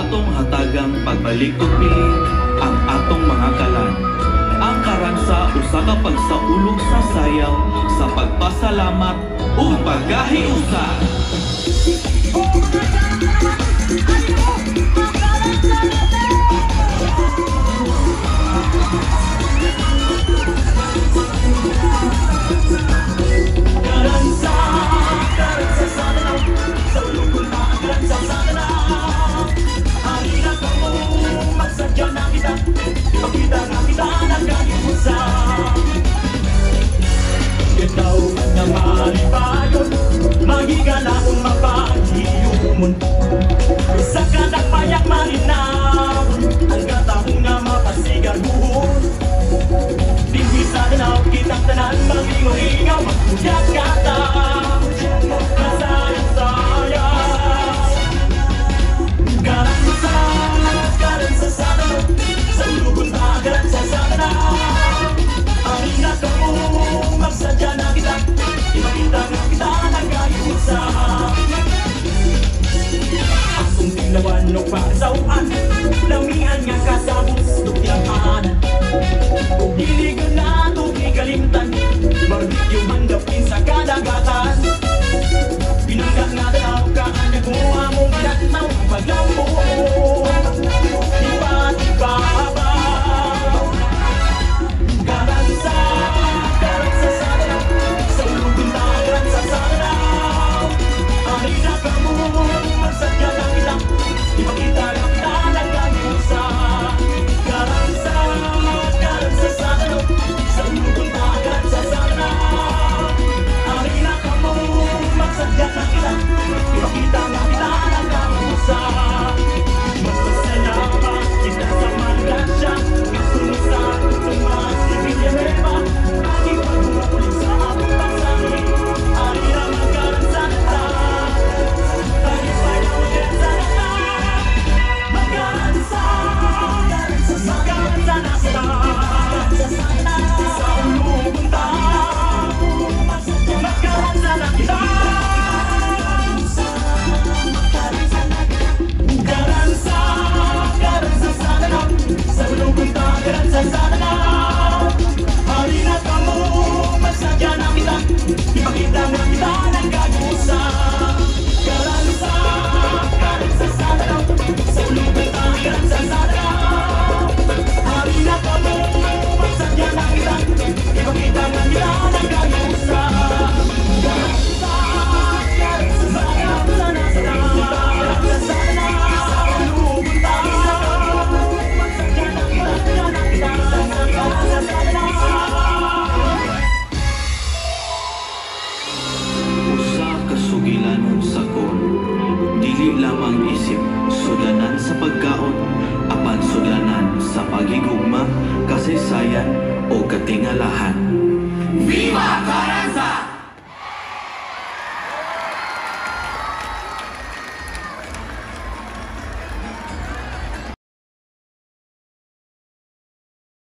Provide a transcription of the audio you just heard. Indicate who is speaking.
Speaker 1: atong hatagang pagbalik ug pili ang atong mga kalan. Ang karansa usa ka pagsaulog sa sayaw sa pagpasalamat ug pagkahiusa.
Speaker 2: Karansa, karansa sa danaw, sa ulukon pa ang karansa sa danaw. Halina ka mo, magsadya na kita, ipakita na kita nagkagiusa. Ikaw na malipayon, magigala kung mapagiyumon. Sa kanak payak malinawon, ang katahong na mapasigar buhon. Tinggi sa danaw, kitang tanan, malingaw-ingaw, magkuyak kata. Masayang-sayang. Karansa, karansa sa danaw, sa ulukon pa karansa sa danaw. Halina ka mo, magsadya na kita, ipakita na kita nagkagiusa. Akong tinglawan o pagsawan, lamian nga kasabos nung tinamahanan. Kung diligan na itong ikalimtan, barbecue handapin sa kadagatan. Pinanggat nga dalaw ka, nagawa mong ginatnaw ang paglaw mo. Iba-iba-ba. Karansa, karansa sa danaw, sa ulukon pa karansa sa danaw. Halina ka mo, magsadya na kita, ipakita na kita nagkagiusa. Karansa, karansa sa danaw, sa ulukon pa karansa sa danaw. Halina ka mo, magsadya na kita, ipakita na kita nagkagiusa. Magpasalamat kita sa malansya, kasunod sa tumas ni Villanueva. Aking pagmumulit sa aming pagsari, halina magkaransa na ta. Tayo pa'y ulit sa nata. Magkaransa, magkaransa na kita. Sa ulukon ta, magkaransa na kita. Karansa, karansa sa danaw, sa ulukon ta, karansa sa danaw. Halina ka mo, magsadya na kita, ipakita na kita nagkagiusa. Karansa, karansa sa danaw, sa ulukon ta, karansa sa danaw. Halina ka mo, magsadya na kita, ipakita na kita nagkagiusa. Karansa, karansa sa danaw, sa ulukon ta, karansa sa danaw. Sa ulukon ta, magsadya na kita, karansa sa danaw.
Speaker 1: Usa ka sugilanon sakon, dili lamang isip sudlanan sa pagkaon, apan sudlanan sa paghigugma, kasaysayan o katingalahan.